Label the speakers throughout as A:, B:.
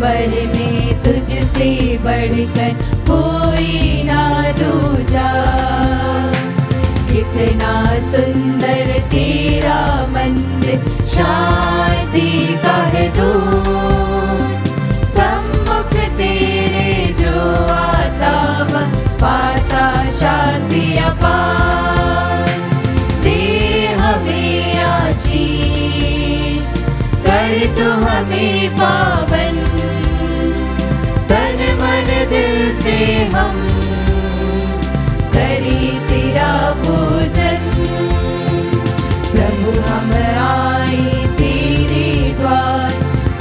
A: अंबर में तुझसे बढ़कर कोई ना दूजा। कितना सुंदर तेरा मंदिर शांति का है दो। सम्मुख तेरे जो आता वह पाता शांति अपार। दे हमें आशीष, कर तू हमें पावन, तन मन दिल से हम करें तेरा पूजन। प्रभु हम आए तेरे द्वार,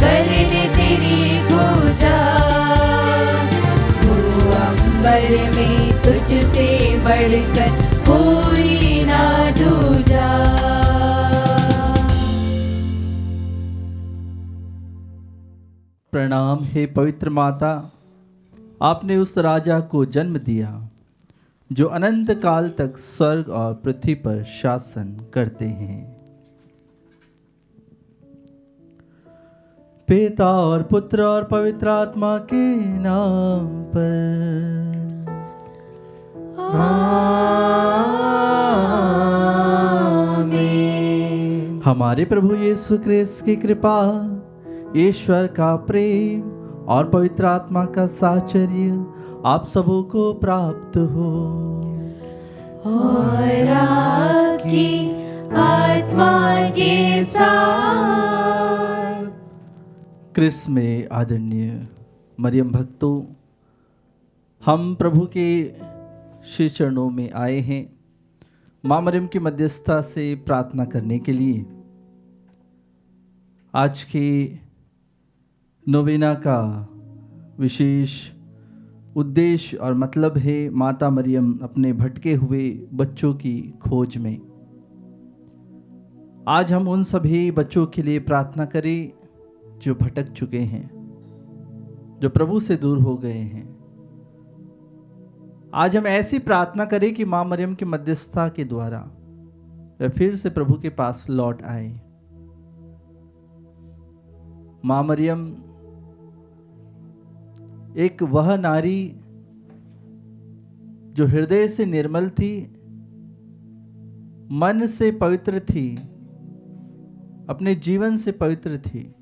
A: करने तेरी पूजा। तू अंबर में तुझसे बढ़कर कोई ना दूजा।
B: प्रणाम हे पवित्र माता, आपने उस राजा को जन्म दिया जो अनंत काल तक स्वर्ग और पृथ्वी पर शासन करते हैं। पिता और पुत्र और पवित्र आत्मा के नाम पर आमीन। हमारे प्रभु यीशु क्रिस्त की कृपा, ईश्वर का प्रेम और पवित्र आत्मा का साहचर्य आप सबों को प्राप्त हो।
A: और आपकी आत्मा के साथ।
B: क्रिस्त में आदरणीय मरियम भक्तों, हम प्रभु के श्री चरणों में आए हैं माँ मरियम की मध्यस्थता से प्रार्थना करने के लिए। आज की नोवेना का विशेष उद्देश्य और मतलब है माता मरियम अपने भटके हुए बच्चों की खोज में। आज हम उन सभी बच्चों के लिए प्रार्थना करें जो भटक चुके हैं, जो प्रभु से दूर हो गए हैं। आज हम ऐसी प्रार्थना करें कि मां मरियम की मध्यस्थता के द्वारा वे फिर से प्रभु के पास लौट आए। मां मरियम एक वह नारी जो हृदय से निर्मल थी, मन से पवित्र थी, अपने जीवन से पवित्र थी।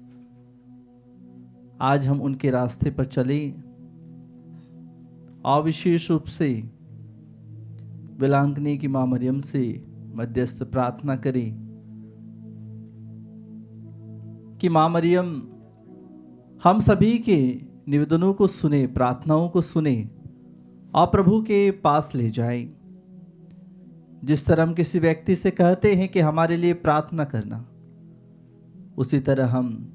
B: आज हम उनके रास्ते पर चले और विशेष रूप से विलांगनी की मां मरियम से मध्यस्थ प्रार्थना करें कि मां मरियम हम सभी के निवेदनों को सुने, प्रार्थनाओं को सुने और प्रभु के पास ले जाए। जिस तरह हम किसी व्यक्ति से कहते हैं कि हमारे लिए प्रार्थना करना, उसी तरह हम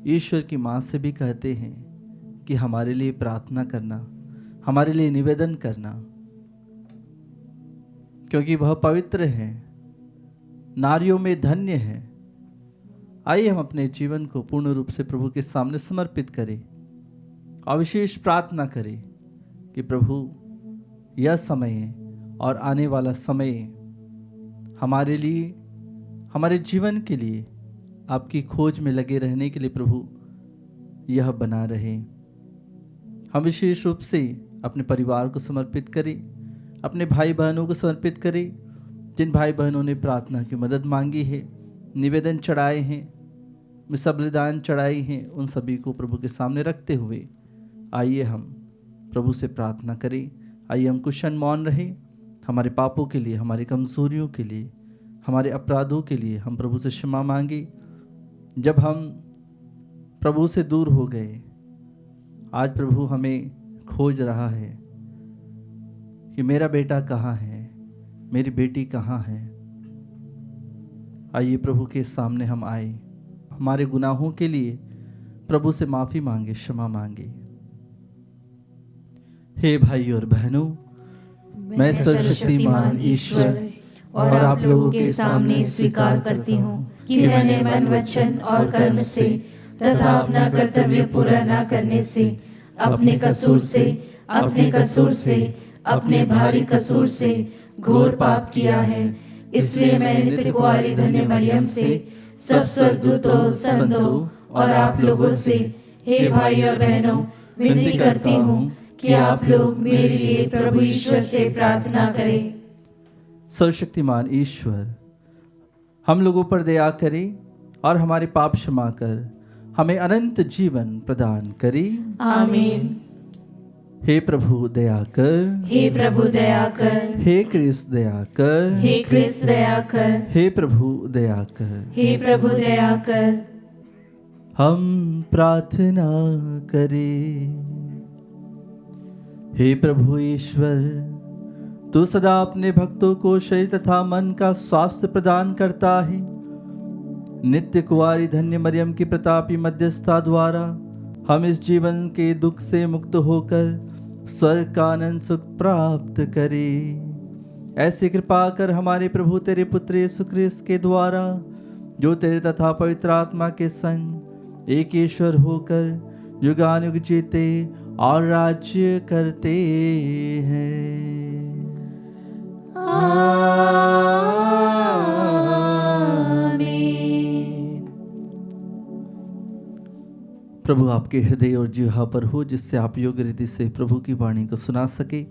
B: ईश्वर की मां से भी कहते हैं कि हमारे लिए प्रार्थना करना, हमारे लिए निवेदन करना, क्योंकि वह पवित्र है, नारियों में धन्य है। आइए हम अपने जीवन को पूर्ण रूप से प्रभु के सामने समर्पित करें और विशेष प्रार्थना करें कि प्रभु यह समय और आने वाला समय हमारे लिए, हमारे जीवन के लिए, आपकी खोज में लगे रहने के लिए प्रभु यह बना रहे। हम विशेष रूप से अपने परिवार को समर्पित करें, अपने भाई बहनों को समर्पित करें। जिन भाई बहनों ने प्रार्थना की मदद मांगी है, निवेदन चढ़ाए हैं, मिसा बलिदान चढ़ाई हैं, उन सभी को प्रभु के सामने रखते हुए आइए हम प्रभु से प्रार्थना करें। आइए हम कुशन मौन रहें। हमारे पापों के लिए, हमारी कमजोरियों के लिए, हमारे अपराधों के लिए हम प्रभु से क्षमा मांगे। जब हम प्रभु से दूर हो गए, आज प्रभु हमें खोज रहा है कि मेरा बेटा कहाँ है, मेरी बेटी कहाँ है। आइए प्रभु के सामने हम आए, हमारे गुनाहों के लिए प्रभु से माफी मांगे, क्षमा मांगे। हे भाई और बहनों, मैं सर्वशक्तिमान ईश्वर
A: और आप लोगों के सामने स्वीकार करती हूँ कि मैंने मन, वचन और कर्म से तथा अपना कर्तव्य पूरा न करने से, अपने कसूर से, अपने भारी कसूर से घोर पाप किया है। इसलिए मैं नित्य कुंवारी धन्य मरियम से, सब स्वर्गदूतों, संतों और आप लोगों से हे भाई और बहनों, विनती करती हूँ कि आप लोग मेरे लिए प्रभु ईश्वर से प्रार्थना करें।
B: सर्वशक्तिमान ईश्वर हम लोगों पर दया करे और हमारे पाप क्षमा कर हमें अनंत जीवन प्रदान करे।
A: आमीन।
B: हे प्रभु दया कर,
A: हे प्रभु दया कर,
B: हे क्रिस्त दया कर,
A: हे क्रिस्त दया कर,
B: हे प्रभु दया कर।
A: हे प्रभु दया कर।
B: हम प्रार्थना करें। हे प्रभु ईश्वर, तू सदा अपने भक्तों को शरीर तथा मन का स्वास्थ्य प्रदान करता है। नित्य कुंवारी धन्य मरियम की प्रतापी मध्यस्थता द्वारा हम इस जीवन के दुख से मुक्त होकर स्वर्ग का आनंद सुख प्राप्त करें। ऐसी कृपा कर हमारे प्रभु तेरे पुत्र यीशु क्रिस्त के द्वारा, जो तेरे तथा पवित्र आत्मा के संग एक ईश्वर होकर युगानुयुग जीते और राज्य करते हैं। प्रभु आपके हृदय और जिह्वा पर हो, जिससे आप योग्य रीति से प्रभु की वाणी को सुना सके।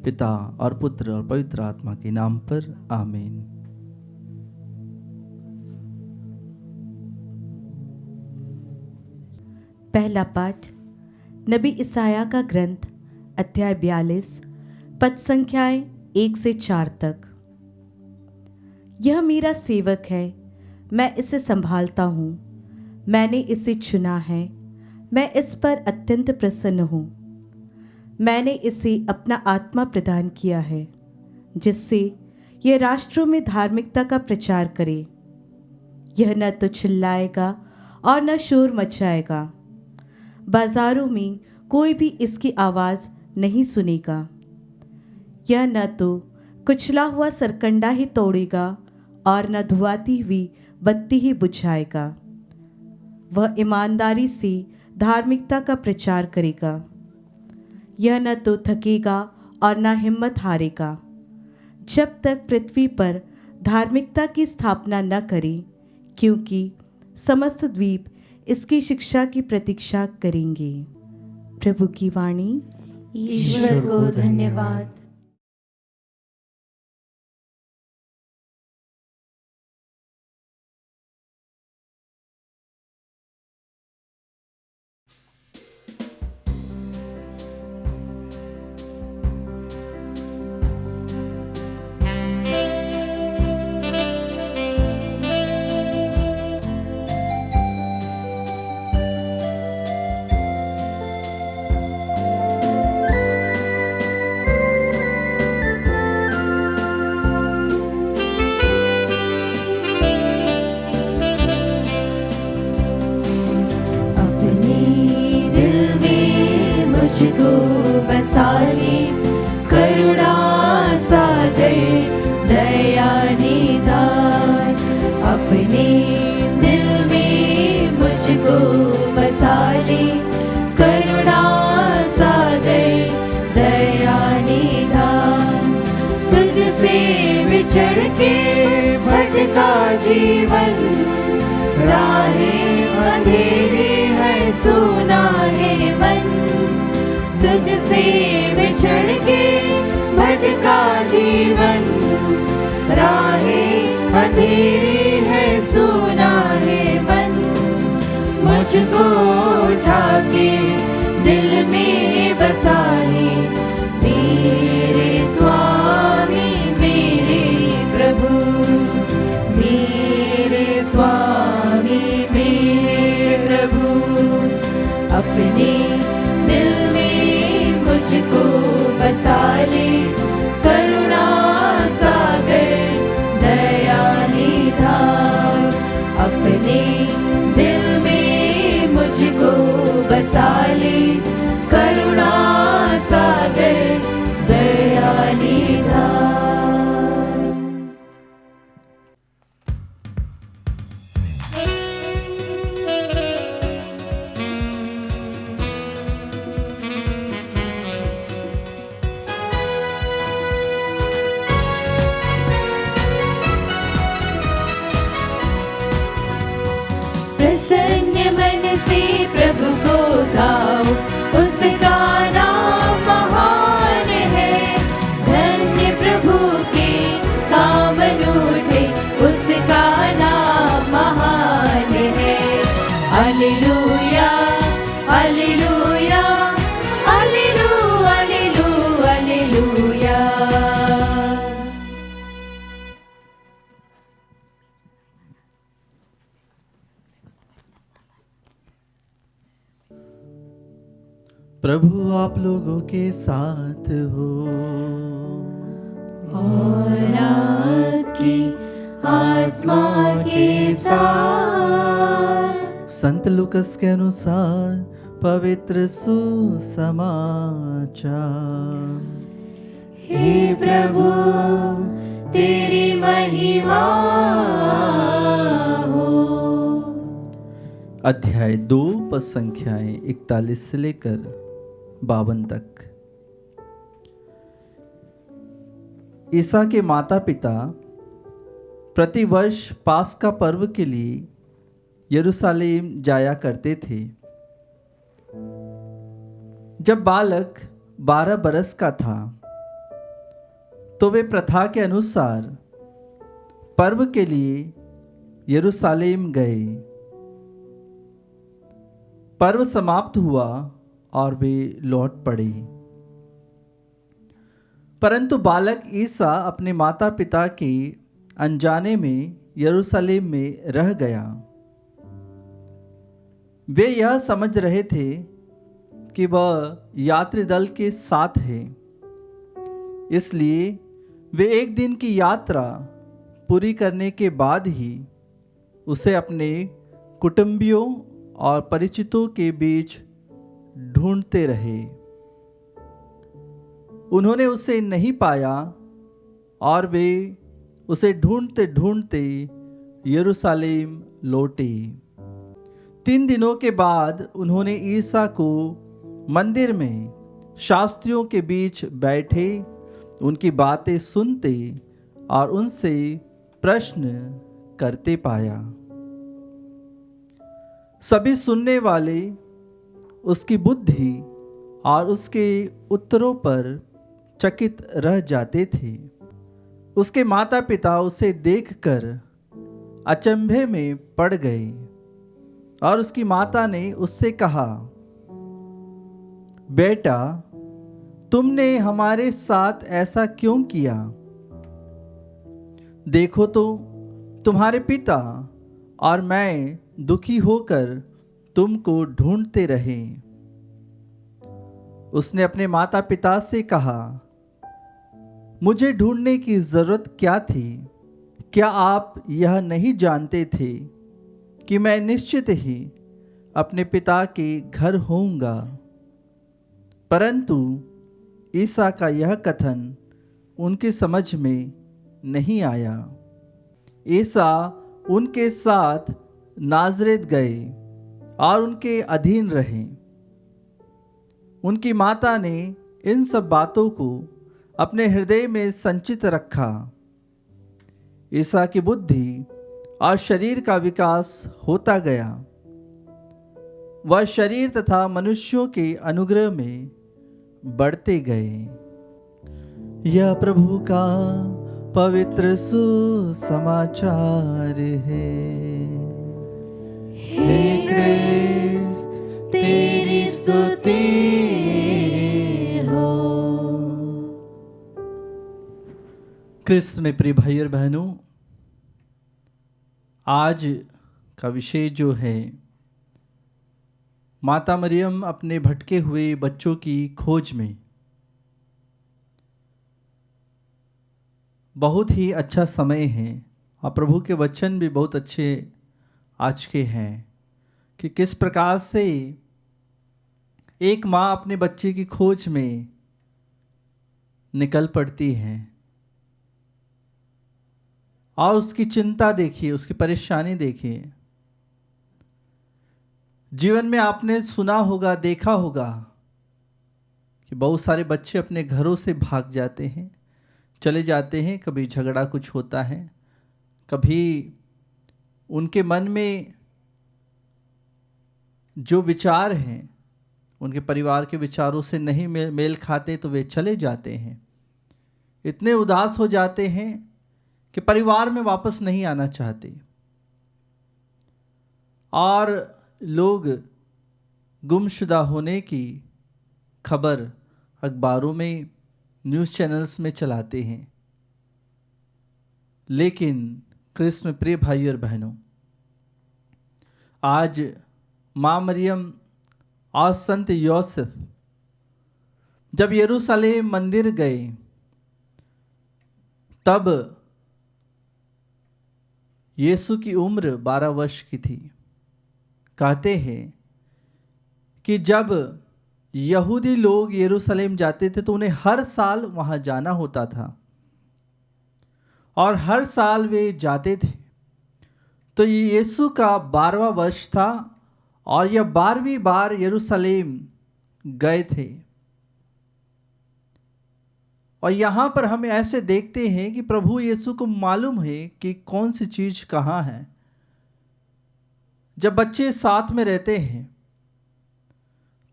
B: पिता और पुत्र और पवित्र आत्मा के नाम पर आमीन।
C: पहला पाठ नबी इसाया का ग्रंथ अध्याय 42 पद संख्याएं 1 से 4 तक। यह मेरा सेवक है, मैं इसे संभालता हूँ। मैंने इसे चुना है, मैं इस पर अत्यंत प्रसन्न हूँ। मैंने इसे अपना आत्मा प्रदान किया है, जिससे यह राष्ट्रों में धार्मिकता का प्रचार करे। यह न तो चिल्लाएगा और न शोर मचाएगा। बाजारों में कोई भी इसकी आवाज़ नहीं सुनेगा। यह न तो कुचला हुआ सरकंडा ही तोड़ेगा और न धुआती हुई बत्ती ही बुझाएगा। वह ईमानदारी से धार्मिकता का प्रचार करेगा। यह न तो थकेगा और न हिम्मत हारेगा, जब तक पृथ्वी पर धार्मिकता की स्थापना न करे, क्योंकि समस्त द्वीप इसकी शिक्षा की प्रतीक्षा करेंगे। प्रभु की वाणी।
A: ईश्वर को धन्यवाद। मुझको बसा ले करुणा सागर दया निधान। अपने दिल में मुझको बसा ले करुणा सागर दया निधान। तुझसे बिछड़ के भटका जीवन, राहें अंधेरी है सुना है मन। तुझसे बिछड़ के भटका जीवन, राहें अंधेरी है सुना है मन। मुझको उठा के दिल में बसा ले मेरे स्वामी मेरे प्रभु, मेरे स्वामी मेरे प्रभु। अपने दिल में मुझको बसा ले करुणा सागर दया निधान। अपने दिल में मुझको बसा ले करुणा सागर दया निधान। प्रसन्न मन से प्रभु को
B: प्रभु आप लोगों के साथ हो।
A: और आपकी आत्मा के साथ।
B: संत लूकस के अनुसार पवित्र सुसमाचार।
A: हे प्रभु तेरी महिमा हो।
B: अध्याय 2 पद संख्याएं 41 से लेकर 52 तक। ईसा के माता पिता प्रतिवर्ष पास्का पर्व के लिए यरूशलेम जाया करते थे। जब बालक 12 बरस का था तो वे प्रथा के अनुसार पर्व के लिए यरूशलेम गए। पर्व समाप्त हुआ और वे लौट पड़े, परंतु बालक ईसा अपने माता पिता के अनजाने में यरूशलेम में रह गया। वे यह समझ रहे थे कि वह यात्री दल के साथ है, इसलिए वे एक दिन की यात्रा पूरी करने के बाद ही उसे अपने कुटुंबियों और परिचितों के बीच ढूंढते रहे। उन्होंने उसे नहीं पाया और वे उसे ढूंढते ढूंढते यरूशलेम लौटे। 3 दिनों के बाद उन्होंने ईसा को मंदिर में शास्त्रियों के बीच बैठे उनकी बातें सुनते और उनसे प्रश्न करते पाया। सभी सुनने वाले उसकी बुद्धि और उसके उत्तरों पर चकित रह जाते थे। उसके माता पिता उसे देखकर अचंभे में पड़ गए और उसकी माता ने उससे कहा, बेटा, तुमने हमारे साथ ऐसा क्यों किया? देखो तो तुम्हारे पिता और मैं दुखी होकर तुमको ढूंढते रहे। उसने अपने माता पिता से कहा, मुझे ढूंढने की जरूरत क्या थी? क्या आप यह नहीं जानते थे कि मैं निश्चित ही अपने पिता के घर होऊंगा? परंतु ईसा का यह कथन उनकी समझ में नहीं आया। ईसा उनके साथ नाज़रेत गए और उनके अधीन रहे। उनकी माता ने इन सब बातों को अपने हृदय में संचित रखा। ईसा की बुद्धि और शरीर का विकास होता गया। वह शरीर तथा मनुष्यों के अनुग्रह में बढ़ते गए। यह प्रभु का पवित्र सुसमाचार है।
A: हे क्रिस्त तेरी स्तुति हो।
B: क्रिस्त में प्रिय भाई और बहनों, आज का विषय जो है, माता मरियम अपने भटके हुए बच्चों की खोज में। बहुत ही अच्छा समय है और प्रभु के वचन भी बहुत अच्छे आज के हैं कि किस प्रकार से एक माँ अपने बच्चे की खोज में निकल पड़ती है और उसकी चिंता देखिए, उसकी परेशानी देखिए। जीवन में आपने सुना होगा, देखा होगा कि बहुत सारे बच्चे अपने घरों से भाग जाते हैं, चले जाते हैं। कभी झगड़ा कुछ होता है, कभी उनके मन में जो विचार हैं उनके परिवार के विचारों से नहीं मेल खाते तो वे चले जाते हैं। इतने उदास हो जाते हैं कि परिवार में वापस नहीं आना चाहते। और लोग गुमशुदा होने की खबर अखबारों में, न्यूज़ चैनल्स में चलाते हैं। लेकिन क्रिस्त में प्रिय भाई और बहनों, आज माँ मरियम और संत यूसुफ जब यरूशलेम मंदिर गए तब यीशु की उम्र 12 वर्ष की थी। कहते हैं कि जब यहूदी लोग यरूशलेम जाते थे तो उन्हें हर साल वहां जाना होता था और हर साल वे जाते थे। तो ये यीशु का 12वां वर्ष था और यह 12वीं बार यरूशलेम गए थे। और यहाँ पर हम ऐसे देखते हैं कि प्रभु यीशु को मालूम है कि कौन सी चीज कहाँ है। जब बच्चे साथ में रहते हैं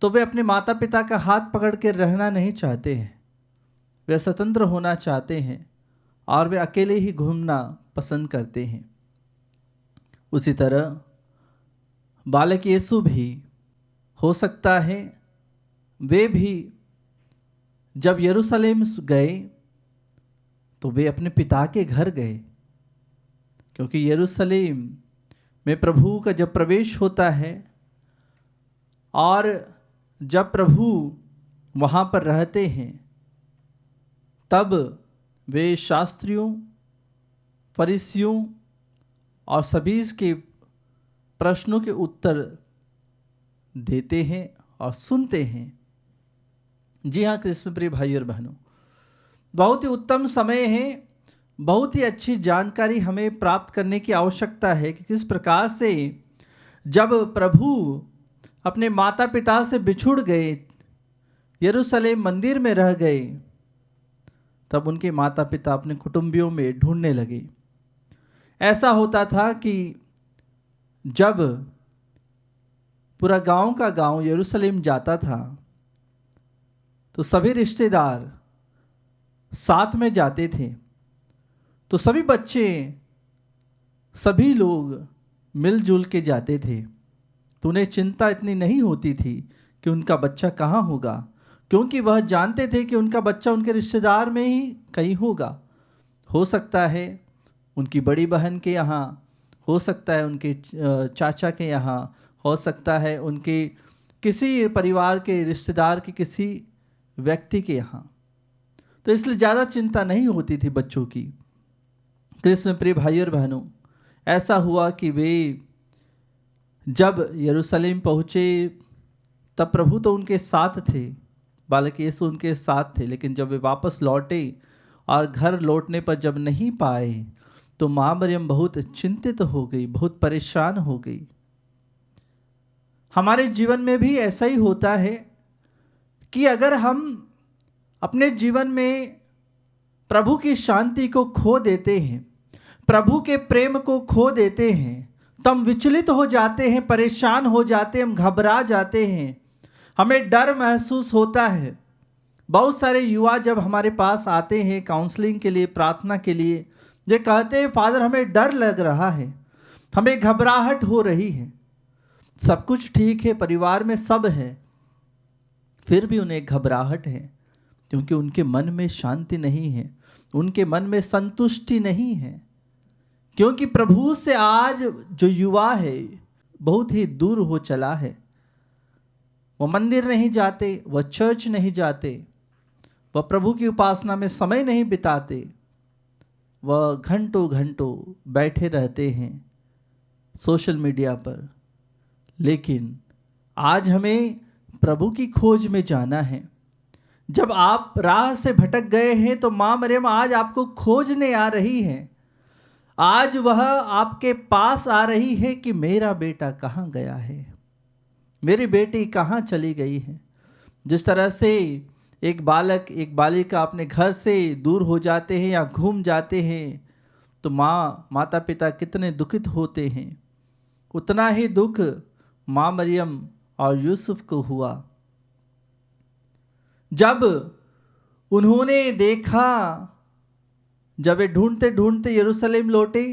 B: तो वे अपने माता पिता का हाथ पकड़ के रहना नहीं चाहते हैं, वे स्वतंत्र होना चाहते हैं और वे अकेले ही घूमना पसंद करते हैं। उसी तरह बालक यीशु भी हो सकता है वे भी जब यरूशलेम गए तो वे अपने पिता के घर गए, क्योंकि यरूशलेम में प्रभु का जब प्रवेश होता है और जब प्रभु वहाँ पर रहते हैं तब वे शास्त्रियों, फरीसियों और सभी के प्रश्नों के उत्तर देते हैं और सुनते हैं। जी हाँ कृष्ण प्रिय भाई और बहनों, बहुत ही उत्तम समय है, बहुत ही अच्छी जानकारी हमें प्राप्त करने की आवश्यकता है कि किस प्रकार से जब प्रभु अपने माता पिता से बिछुड़ गए, यरूशलेम मंदिर में रह गए, तब उनके माता पिता अपने कुटुंबियों में ढूंढने लगे। ऐसा होता था कि जब पूरा गांव का गांव यरूशलेम जाता था तो सभी रिश्तेदार साथ में जाते थे, तो सभी बच्चे, सभी लोग मिलजुल के जाते थे। तो उन्हें चिंता इतनी नहीं होती थी कि उनका बच्चा कहाँ होगा, क्योंकि वह जानते थे कि उनका बच्चा उनके रिश्तेदार में ही कहीं होगा। हो सकता है उनकी बड़ी बहन के यहाँ, हो सकता है उनके चाचा के यहाँ, हो सकता है उनके किसी परिवार के रिश्तेदार के किसी व्यक्ति के यहाँ। तो इसलिए ज़्यादा चिंता नहीं होती थी बच्चों की। कृष्ण प्रिय भाई और बहनों, ऐसा हुआ कि वे जब यरूशलेम पहुँचे तब प्रभु तो उनके साथ थे, बालक यीशु उनके साथ थे, लेकिन जब वे वापस लौटे और घर लौटने पर जब नहीं पाए तो माँ मरियम बहुत चिंतित हो गई, बहुत परेशान हो गई। हमारे जीवन में भी ऐसा ही होता है कि अगर हम अपने जीवन में प्रभु की शांति को खो देते हैं, प्रभु के प्रेम को खो देते हैं, तो हम विचलित हो जाते हैं, परेशान हो जाते हैं, हम घबरा जाते हैं, हमें डर महसूस होता है। बहुत सारे युवा जब हमारे पास आते हैं काउंसलिंग के लिए, प्रार्थना के लिए, ये कहते हैं फादर हमें डर लग रहा है, हमें घबराहट हो रही है। सब कुछ ठीक है, परिवार में सब है, फिर भी उन्हें घबराहट है, क्योंकि उनके मन में शांति नहीं है, उनके मन में संतुष्टि नहीं है, क्योंकि प्रभु से आज जो युवा है बहुत ही दूर हो चला है। वह मंदिर नहीं जाते, वह चर्च नहीं जाते, वह प्रभु की उपासना में समय नहीं बिताते, वह घंटों घंटों बैठे रहते हैं सोशल मीडिया पर। लेकिन आज हमें प्रभु की खोज में जाना है। जब आप राह से भटक गए हैं तो माँ मरियम आज आपको खोजने आ रही है। आज वह आपके पास आ रही है कि मेरा बेटा कहाँ गया है, मेरी बेटी कहाँ चली गई है। जिस तरह से एक बालक, एक बालिका अपने घर से दूर हो जाते हैं या घूम जाते हैं तो माता पिता कितने दुखित होते हैं, उतना ही दुख माँ मरियम और यूसुफ को हुआ। जब उन्होंने देखा, जब वे ढूंढते ढूंढते यरूशलेम लौटे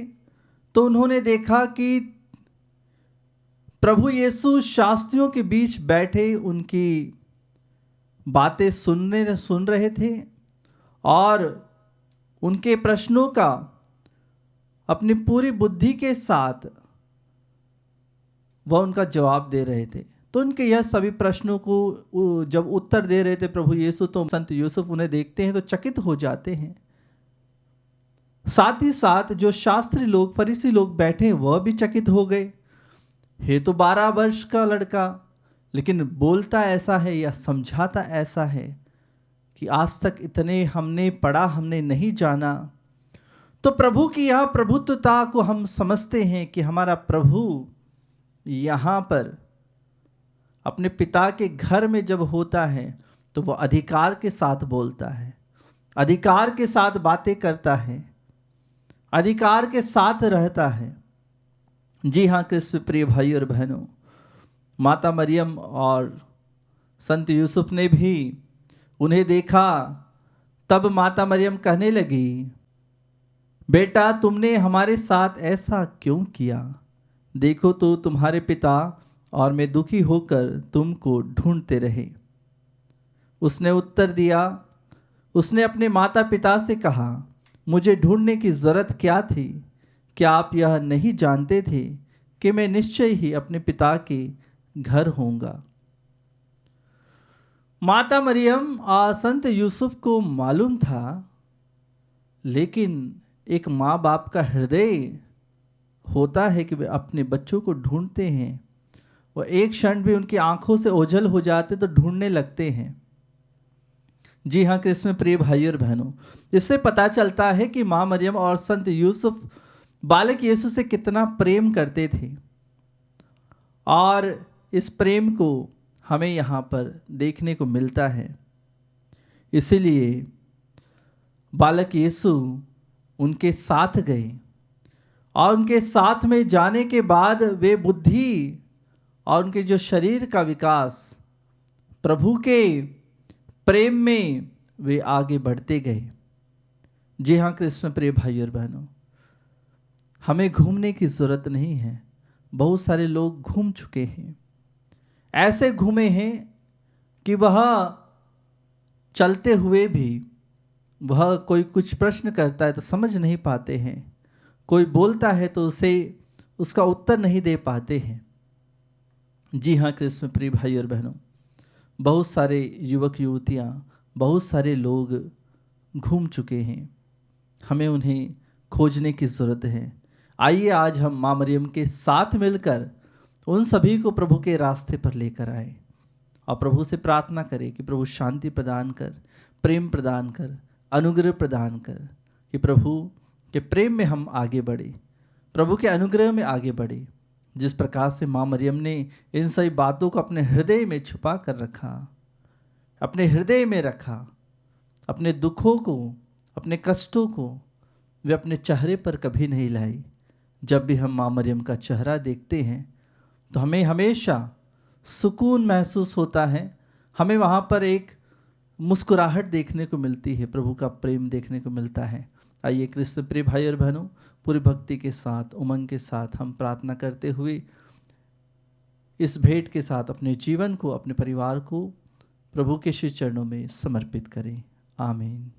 B: तो उन्होंने देखा कि प्रभु यीशु शास्त्रियों के बीच बैठे उनकी बातें सुन रहे थे और उनके प्रश्नों का अपनी पूरी बुद्धि के साथ वह उनका जवाब दे रहे थे। तो उनके यह सभी प्रश्नों को जब उत्तर दे रहे थे प्रभु यीशु, तो संत यूसुफ उन्हें देखते हैं तो चकित हो जाते हैं। साथ ही साथ जो शास्त्री लोग, फरीसी लोग बैठे हैं, वह भी चकित हो गए। है तो 12 वर्ष का लड़का, लेकिन बोलता ऐसा है या समझाता ऐसा है कि आज तक इतने हमने पढ़ा, हमने नहीं जाना। तो प्रभु की यह प्रभुत्वता को हम समझते हैं कि हमारा प्रभु यहाँ पर अपने पिता के घर में जब होता है तो वह अधिकार के साथ बोलता है, अधिकार के साथ बातें करता है, अधिकार के साथ रहता है। जी हाँ कृष्ण प्रिय भाई और बहनों, माता मरियम और संत यूसुफ ने भी उन्हें देखा। तब माता मरियम कहने लगी, बेटा तुमने हमारे साथ ऐसा क्यों किया? देखो तो तुम्हारे पिता और मैं दुखी होकर तुमको ढूंढते रहे। उसने उत्तर दिया, उसने अपने माता पिता से कहा, मुझे ढूंढने की जरूरत क्या थी? क्या आप यह नहीं जानते थे कि मैं निश्चय ही अपने पिता के घर होऊंगा? माता मरियम और संत यूसुफ को मालूम था, लेकिन एक माँ बाप का हृदय होता है कि वे अपने बच्चों को ढूंढते हैं। वो एक क्षण भी उनकी आंखों से ओझल हो जाते तो ढूंढने लगते हैं। जी हाँ कृष्ण प्रिय भाई और बहनों, इससे पता चलता है कि माँ मरियम और संत यूसुफ बालक यीशु से कितना प्रेम करते थे, और इस प्रेम को हमें यहाँ पर देखने को मिलता है। इसीलिए बालक यीशु उनके साथ गए, और उनके साथ में जाने के बाद वे बुद्धि और उनके जो शरीर का विकास, प्रभु के प्रेम में वे आगे बढ़ते गए। जी हाँ कृष्ण प्रिय भाई और बहनों, हमें घूमने की जरूरत नहीं है। बहुत सारे लोग घूम चुके हैं, ऐसे घूमे हैं कि वह चलते हुए भी वह कोई कुछ प्रश्न करता है तो समझ नहीं पाते हैं, कोई बोलता है तो उसे उसका उत्तर नहीं दे पाते हैं। जी हाँ कृष्ण प्रिय भाई और बहनों, बहुत सारे युवक युवतियाँ, बहुत सारे लोग घूम चुके हैं, हमें उन्हें खोजने की ज़रूरत है। आइए आज हम माँ मरियम के साथ मिलकर उन सभी को प्रभु के रास्ते पर लेकर आए और प्रभु से प्रार्थना करें कि प्रभु शांति प्रदान कर, प्रेम प्रदान कर, अनुग्रह प्रदान कर, कि प्रभु के प्रेम में हम आगे बढ़े, प्रभु के अनुग्रह में आगे बढ़े। जिस प्रकार से माँ मरियम ने इन सभी बातों को अपने हृदय में छुपा कर रखा, अपने हृदय में रखा, अपने दुखों को, अपने कष्टों को वे अपने चेहरे पर कभी नहीं लाई। जब भी हम माँ मरियम का चेहरा देखते हैं तो हमें हमेशा सुकून महसूस होता है, हमें वहाँ पर एक मुस्कुराहट देखने को मिलती है, प्रभु का प्रेम देखने को मिलता है। आइए कृष्ण प्रिय भाई और बहनों, पूरी भक्ति के साथ, उमंग के साथ हम प्रार्थना करते हुए इस भेंट के साथ अपने जीवन को, अपने परिवार को प्रभु के श्री चरणों में समर्पित करें। आमीन।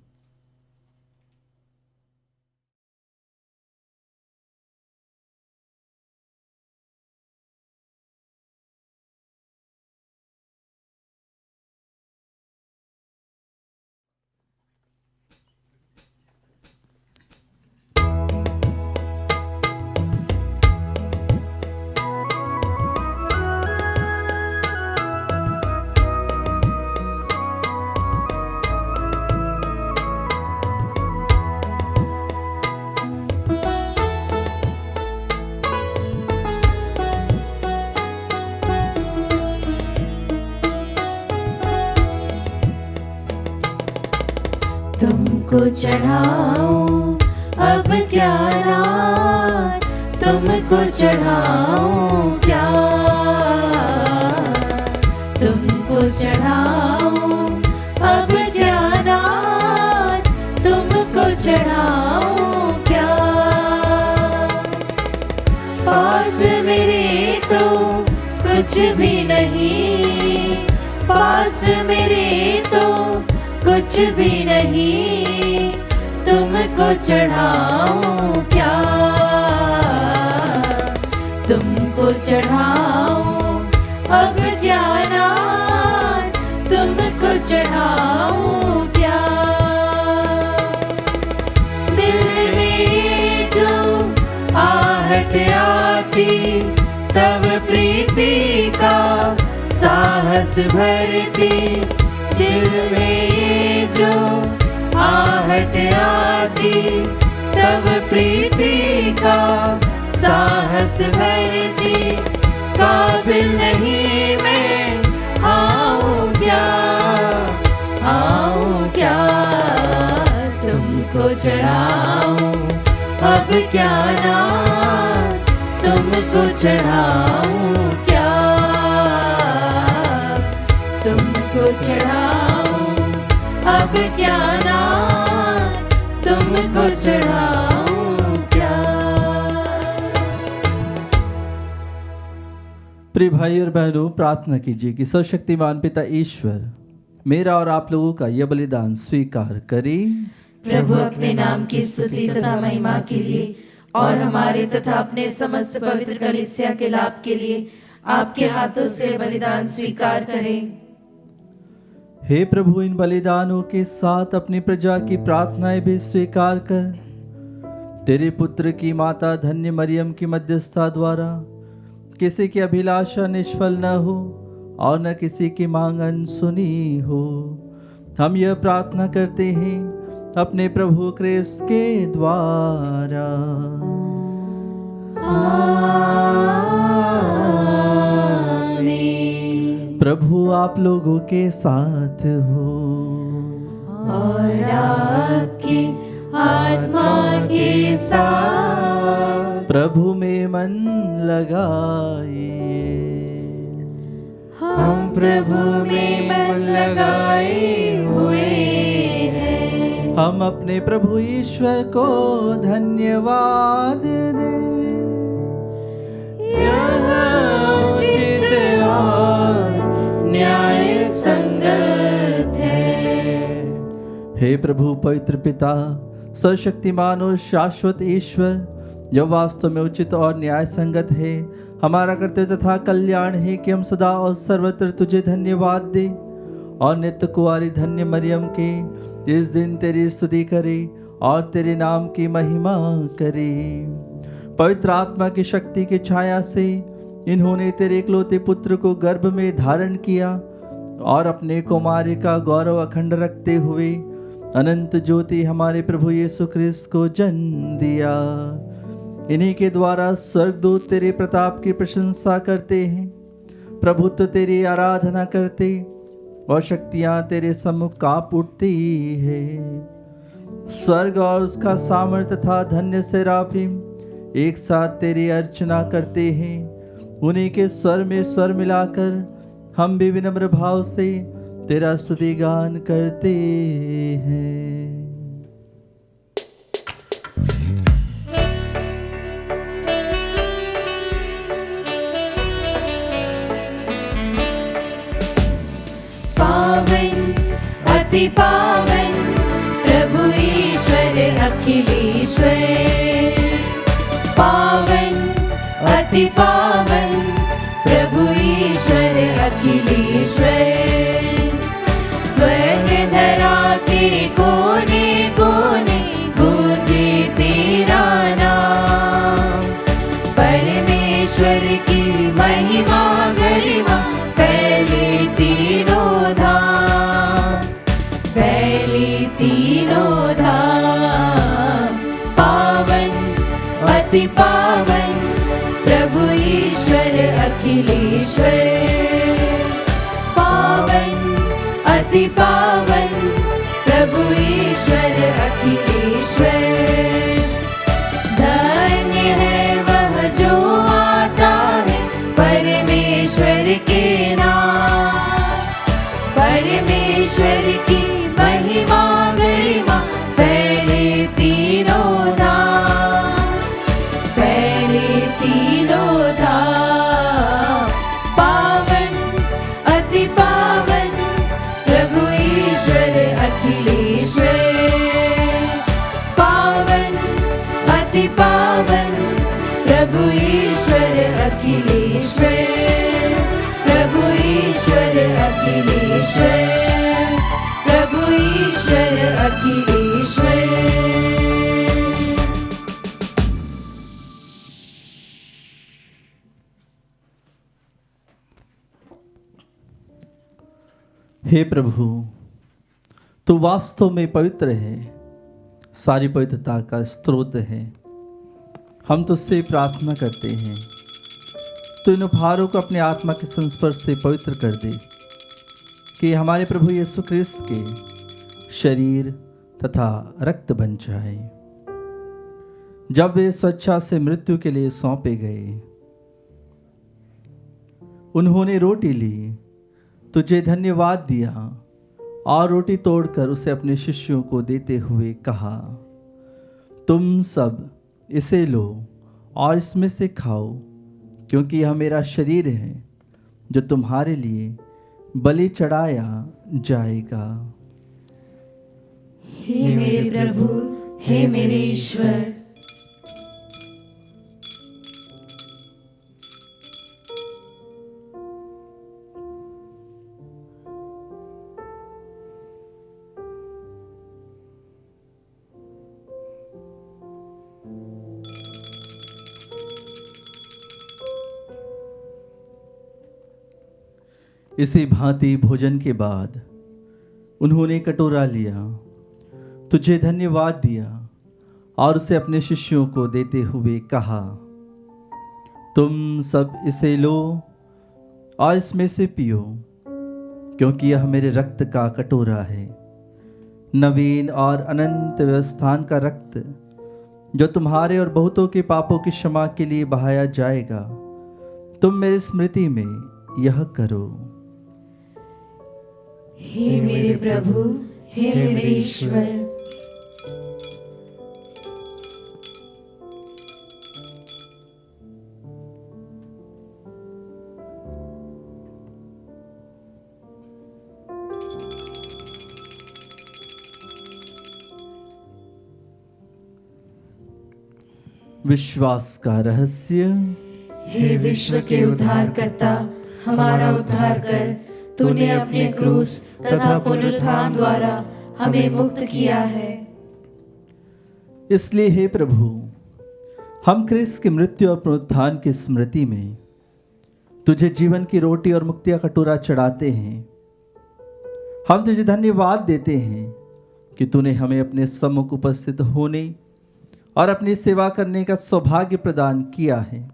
A: तुमको चढ़ाऊं अब क्या नाथ, तुमको चढ़ाऊं क्या, तुमको चढ़ाऊं अब क्या नाथ, तुमको चढ़ाऊं क्या। पास मेरे तो कुछ भी नहीं, पास मेरे तो कुछ भी नहीं, तुमको चढ़ाऊं क्या, तुमको चढ़ाऊं अब क्या। तब प्रीति का साहस भरती, दिल में ये जो आहट आती, तब प्रीति का साहस भरती। काबिल नहीं मैं आऊं क्या, आऊं क्या, तुमको चढ़ाऊं अब क्या ना, तुमको चढ़ाऊं क्या, तुमको चढ़ाऊं अब क्या ना, तुमको चढ़ाऊं क्या।
B: प्रिय भाई और बहनों, प्रार्थना कीजिए कि सर्वशक्तिमान पिता ईश्वर मेरा और आप लोगों का यह बलिदान स्वीकार करे।
A: प्रभु अपने नाम की स्तुति तथा महिमा के लिए और हमारे तथा अपने समस्त पवित्र कलीसिया के लाभ के लिए आपके हाथों से बलिदान स्वीकार करें।
B: हे प्रभु, इन बलिदानों के साथ अपनी प्रजा की प्रार्थनाएं भी स्वीकार कर तेरे पुत्र की माता धन्य मरियम की मध्यस्थता द्वारा किसी की अभिलाषा निष्फल न हो और न किसी की मांग अनसुनी हो। हम यह प्रार्थना करते हैं अपने प्रभु क्रिस्त के द्वारा। आमीन। प्रभु आप लोगों के साथ हो
A: और आपकी आत्मा के साथ।
B: प्रभु में मन लगाइए।
A: हम प्रभु में मन लगाए हुए हैं।
B: हम अपने प्रभु ईश्वर को धन्यवाद दें।
A: यह उचित और न्याय संगत है।
B: हे प्रभु पवित्र पिता, सर्वशक्तिमान और शाश्वत ईश्वर, यह वास्तव में उचित और न्याय संगत है, हमारा कर्तव्य तथा कल्याण है कि हम सदा और सर्वत्र तुझे धन्यवाद दे और नित्य कुंवारी धन्य मरियम के इस दिन तेरी स्तुति करें और तेरे नाम की महिमा करें। पवित्र आत्मा की शक्ति की छाया से इन्होंने तेरे इकलौते पुत्र को गर्भ में धारण किया और अपने कुमारी का गौरव अखंड रखते हुए अनंत ज्योति हमारे प्रभु यीशु ख्रिस्त को जन्म दिया। इन्हीं के द्वारा स्वर्गदूत तेरे प्रताप की प्रशंसा करते हैं, प्रभुत्व तेरी आराधना करते और शक्तियां तेरे सम्मुख कांप उठती है। स्वर्ग और उसका सामर्थ्य तथा धन्य सेराफिम एक साथ तेरी अर्चना करते हैं। उन्हीं के स्वर में स्वर मिलाकर हम भी विनम्र भाव से तेरा स्तुति गान करते हैं।
A: अति पावन प्रभु ईश्वर अखिलेश्वर, पावन अति पावन प्रभु ईश्वर अखिलेश्वर। स्वर्ग धरा के कोने कोने गूंजे तेरा नाम। परमेश्वर की महिमा गरिमा फैले तीनों धाम, फैले तीनों धाम। पावन अति पावन प्रभु ईश्वर अखिलेश्वर, पावन अति पावन प्रभु ईश्वर अखिलेश्वर। धन्य है वह जो आता है परमेश्वर के नाम। परमेश्वर की महिमा गरिमा फैले तीनों धाम, फैले तीनों धाम। पावन अति पावन प्रभु ईश्वर अखिलेश्वर, पावन अति पावन प्रभु ईश्वर अखिलेश्वर, प्रभु ईश्वर अखिलेश्वर, प्रभु ईश्वर अखिलेश्वर।
B: हे प्रभु, तू वास्तव में पवित्र है, सारी पवित्रता का स्रोत है। हम तुझसे प्रार्थना करते हैं, तो इन उपहारों को अपने आत्मा के संस्पर्श से पवित्र कर दे, कि हमारे प्रभु यीशु ख्रिस्त के शरीर तथा रक्त बन जाए। जब वे स्वेच्छा से मृत्यु के लिए सौंपे गए, उन्होंने रोटी ली, तुझे धन्यवाद दिया और रोटी तोड़कर उसे अपने शिष्यों को देते हुए कहा, तुम सब इसे लो और इसमें से खाओ, क्योंकि यह मेरा शरीर है जो तुम्हारे लिए बलि चढ़ाया जाएगा।
A: हे मेरे प्रभु, हे मेरे ईश्वर।
B: इसी भांति भोजन के बाद उन्होंने कटोरा लिया, तुझे धन्यवाद दिया और उसे अपने शिष्यों को देते हुए कहा, तुम सब इसे लो और इसमें से पियो, क्योंकि यह मेरे रक्त का कटोरा है, नवीन और अनंत व्यवस्थान का रक्त, जो तुम्हारे और बहुतों के पापों की क्षमा के लिए बहाया जाएगा। तुम मेरी स्मृति में यह करो।
A: हे मेरे प्रभु, हे मेरे ईश्वर।
B: विश्वास का रहस्य।
A: हे विश्व के उद्धारकर्ता, हमारा उद्धार कर। तूने अपने क्रूस तथा पुनरुत्थान द्वारा हमें मुक्त किया है।
B: इसलिए हे प्रभु, हम क्रिस्त की मृत्यु और पुनरुत्थान की स्मृति में तुझे जीवन की रोटी और मुक्ति का कटोरा चढ़ाते हैं। हम तुझे धन्यवाद देते हैं कि तूने हमें अपने सम्मुख उपस्थित होने और अपनी सेवा करने का सौभाग्य प्रदान किया है।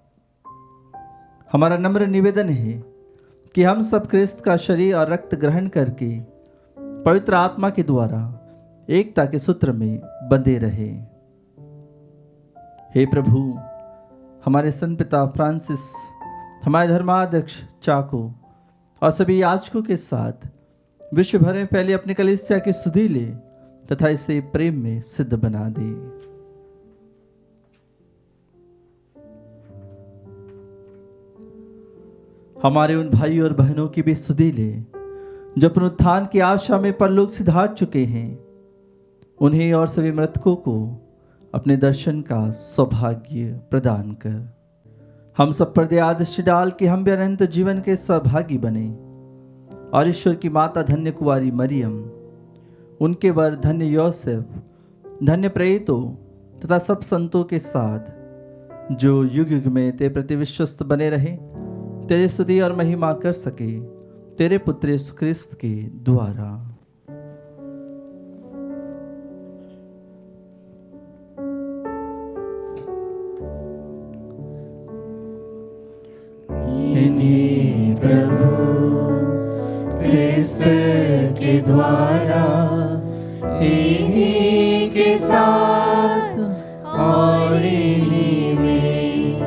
B: हमारा नम्र निवेदन है कि हम सब क्रिस्त का शरीर और रक्त ग्रहण करके पवित्र आत्मा के द्वारा एकता के सूत्र में बंधे रहे। हे प्रभु, हमारे संत पिता फ्रांसिस, हमारे धर्माध्यक्ष चाको और सभी याजकों के साथ विश्व भर में फैले अपने कलीसिया की सुधि ले तथा इसे प्रेम में सिद्ध बना दे। हमारे उन भाइयों और बहनों की भी सुधि ले जो पुनरुत्थान की आशा में परलोक सिधार चुके हैं। उन्हें और सभी मृतकों को अपने दर्शन का सौभाग्य प्रदान कर। हम सब पर दया दृष्टि डाल के हम भी अनंत जीवन के सहभागी बने और ईश्वर की माता धन्य कुंवारी मरियम, उनके वर धन्य योसेफ, धन्य प्रेरितों तथा सब संतों के साथ जो युग युग में तेरे प्रति विश्वस्त बने रहे, तेरे स्तुति और महिमा कर सके, तेरे पुत्र यीशु ख्रिस्त के द्वारा।
A: इन्हीं प्रभु ख्रिस्त के द्वारा, इन्हीं के साथ और इन्हीं में,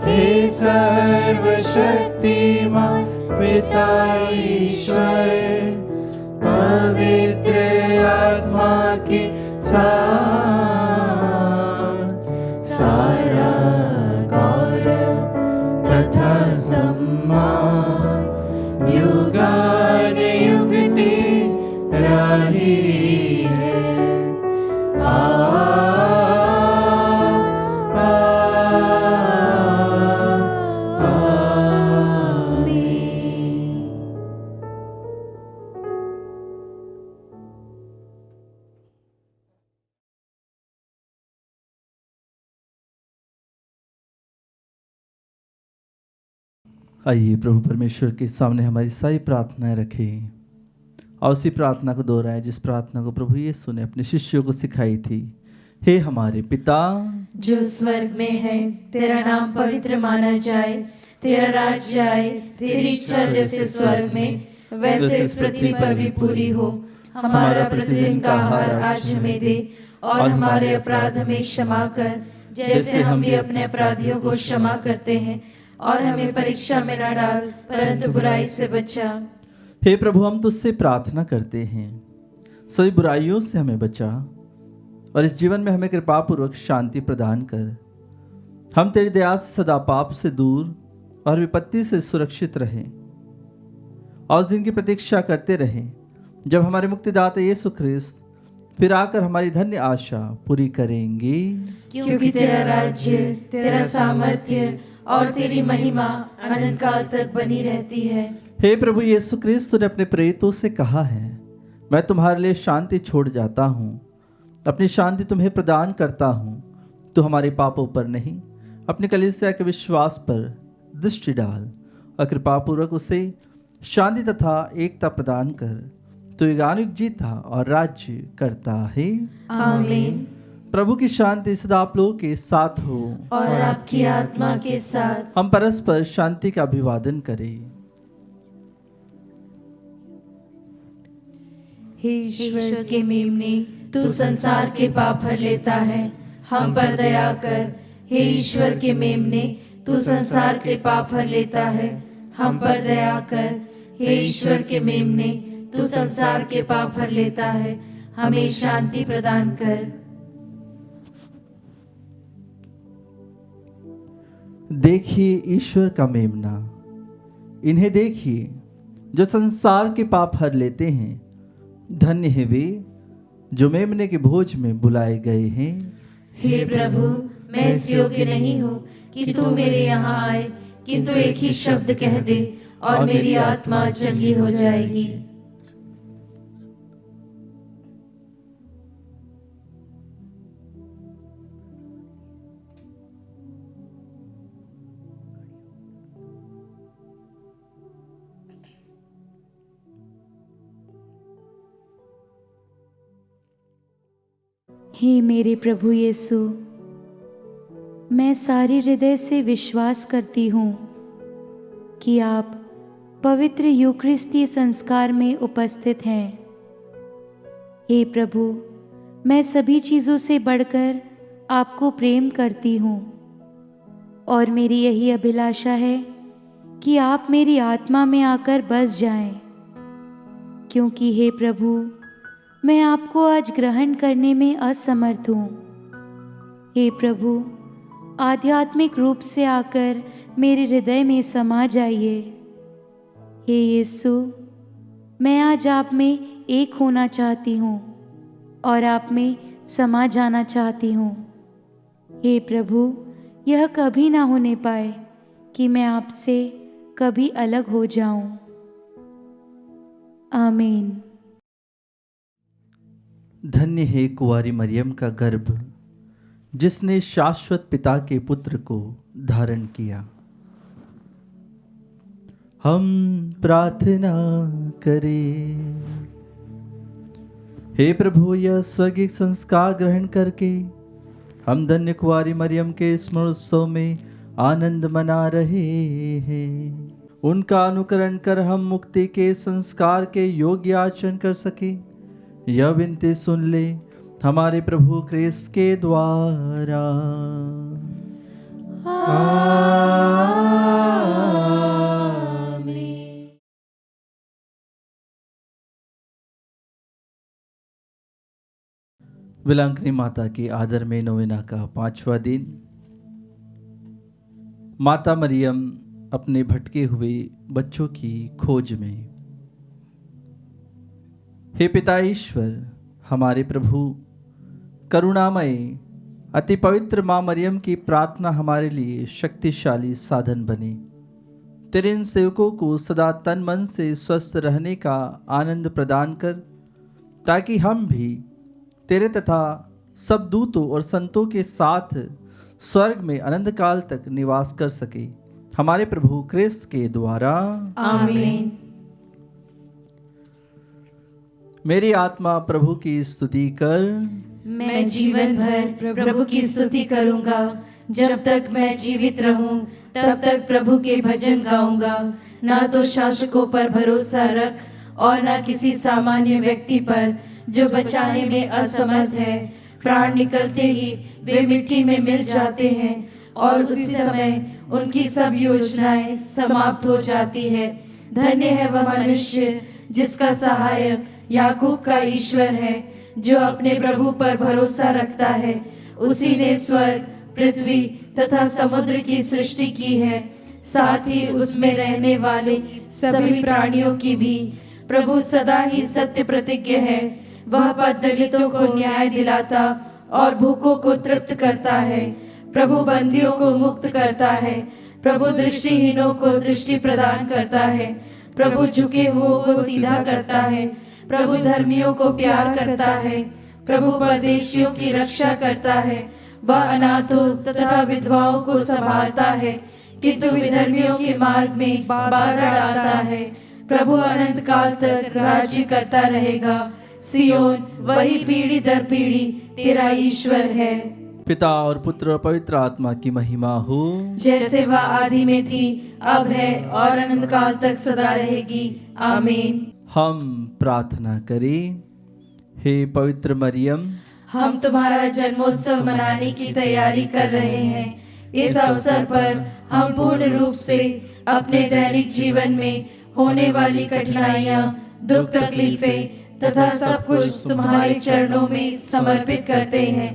A: हे सर्वशक्तिमान पिता ईश्वर, पवित्र आत्मा के साथ सारा गौरव तथा सम्मान युगानुयुग तेरा ही है।
B: आइए प्रभु परमेश्वर के सामने हमारी सारी प्रार्थनाएं रखें। और उसी प्रार्थना को दोहराएं जिस प्रार्थना को प्रभु यीशु ने अपने शिष्यों को सिखाई थी। हे हमारे पिता
A: जो स्वर्ग में है, तेरा नाम पवित्र माना जाए, तेरा राज्य आए, तेरी इच्छा जैसे स्वर्ग में वैसे इस पृथ्वी पर भी पूरी हो। हमारा प्रतिदिन का आहार आज हमें दे, और हमारे अपराध हमें क्षमा कर, जैसे हम भी अपने अपराधियों को क्षमा करते हैं, और हमें परीक्षा में न डाल, परंतु बुराई से बचा।
B: हे प्रभु, हम तुझसे प्रार्थना करते हैं, सभी बुराइयों से हमें बचा और इस जीवन में हमें कृपा पूर्वक शांति प्रदान कर। हम तेरी दया से सदा पाप से दूर और विपत्ति से सुरक्षित रहें और उस दिन की प्रतीक्षा करते रहें जब हमारे मुक्तिदाता यीशु ख्रिस्त फिर आकर हमारी धन्य आशा पूरी करेंगे।
A: क्योंकि तेरा राज्य, तेरा सामर्थ्य और तेरी महिमा अनंत काल तक बनी रहती है।
B: हे प्रभु यीशु ख्रिस्त ने अपने प्रेरितों से कहा है, मैं तुम्हारे लिए शांति छोड़ जाता हूँ, अपनी शांति तुम्हें प्रदान करता हूँ। तो हमारे पापों पर नहीं, अपनी कलीसिया के विश्वास पर दृष्टि डाल और कृपा पूर्वक उसे शांति तथा एकता प्रदान कर। तो युगानुयुग जीता और राज्य करता है।
A: आमीन।
B: प्रभु की शांति सदा आप लोगों के साथ हो
A: और आपकी आत्मा के साथ।
B: हम परस्पर शांति का अभिवादन करें।
A: हे ईश्वर के मेमने, तू संसार के पाप हर लेता है, हम पर दया कर। हे ईश्वर के मेमने, तू संसार के पाप हर लेता है, हम पर दया कर। हे ईश्वर के मेमने, तू संसार के पाप हर लेता है, हमें शांति प्रदान कर।
B: देखिए ईश्वर का मेमना, इन्हें देखिए जो संसार के पाप हर लेते हैं। धन्य है वे जो मेमने के भोज में बुलाए गए हैं।
A: हे प्रभु, मैं इस योग्य नहीं हूँ कि तू मेरे यहाँ आए, किंतु एक ही शब्द कह दे और मेरी आत्मा चंगी हो जाएगी।
D: हे मेरे प्रभु यीशु, मैं सारे हृदय से विश्वास करती हूँ कि आप पवित्र यूकरिस्ती संस्कार में उपस्थित हैं। हे प्रभु, मैं सभी चीज़ों से बढ़कर आपको प्रेम करती हूँ और मेरी यही अभिलाषा है कि आप मेरी आत्मा में आकर बस जाएं, क्योंकि हे प्रभु, मैं आपको आज ग्रहण करने में असमर्थ हूँ। हे प्रभु, आध्यात्मिक रूप से आकर मेरे हृदय में समा जाइए। हे यीशु, मैं आज आप में एक होना चाहती हूँ और आप में समा जाना चाहती हूँ। हे प्रभु, यह कभी ना होने पाए कि मैं आपसे कभी अलग हो जाऊं। आमीन।
B: धन्य है कुंवारी मरियम का गर्भ, जिसने शाश्वत पिता के पुत्र को धारण किया। हम प्रार्थना करें। हे प्रभु, यह स्वर्गिक संस्कार ग्रहण करके हम धन्य कुंवारी मरियम के स्मरणोत्सव में आनंद मना रहे हैं। उनका अनुकरण कर हम मुक्ति के संस्कार के योग्य आचरण कर सके, यह विनती सुन ले हमारे प्रभु क्रिस्त के द्वारा। आमीन। विलांकनी माता के आदर में नोवेना का 5वां दिन। माता मरियम अपने भटके हुए बच्चों की खोज में। हे पिता ईश्वर, हमारे प्रभु करुणामय अति पवित्र माँ मरियम की प्रार्थना हमारे लिए शक्तिशाली साधन बने। तेरे इन सेवकों को सदा तन मन से स्वस्थ रहने का आनंद प्रदान कर, ताकि हम भी तेरे तथा सब दूतों और संतों के साथ स्वर्ग में अनंत काल तक निवास कर सके, हमारे प्रभु क्रिस्त के द्वारा।
A: आमीन।
B: मेरी आत्मा प्रभु की स्तुति कर।
A: मैं जीवन भर प्रभु की स्तुति करूंगा। जब तक मैं जीवित रहूं तब तक प्रभु के भजन गाऊंगा। ना तो शासकों पर भरोसा रख और ना किसी सामान्य व्यक्ति पर जो बचाने में असमर्थ है। प्राण निकलते ही वे मिट्टी में मिल जाते हैं और उसी समय उनकी सब योजनाएं समाप्त हो जाती है। धन्य है वह मनुष्य जिसका सहायक याकूब का ईश्वर है, जो अपने प्रभु पर भरोसा रखता है। उसी ने स्वर्ग, पृथ्वी तथा समुद्र की सृष्टि की है, साथ ही उसमें रहने वाले सभी प्राणियों की भी। प्रभु सदा ही सत्य प्रतिज्ञ है। वह पद दलितों को न्याय दिलाता और भूखों को तृप्त करता है। प्रभु बंदियों को मुक्त करता है। प्रभु दृष्टिहीनों को दृष्टि प्रदान करता है। प्रभु झुके हुओं को सीधा करता है। प्रभु धर्मियों को प्यार करता है। प्रभु परदेशियों की रक्षा करता है। वह अनाथों तथा विधवाओं को संभालता है, किंतु विधर्मियों के मार्ग में बाधा डालता है। प्रभु अनंत काल तक राज्य करता रहेगा। सियोन वही पीढ़ी दर पीढ़ी तेरा ईश्वर है।
B: पिता और पुत्र और पवित्र आत्मा की महिमा हो,
A: जैसे वह आदि में थी, अब है और अनंत काल तक सदा रहेगी। आमीन।
B: हम प्रार्थना करें। हे पवित्र मरियम,
A: हम तुम्हारा जन्मोत्सव मनाने की तैयारी कर रहे हैं। इस अवसर पर हम पूर्ण रूप से अपने दैनिक जीवन में होने वाली कठिनाइयाँ, दुख तकलीफें तथा सब कुछ तुम्हारे चरणों में समर्पित करते हैं।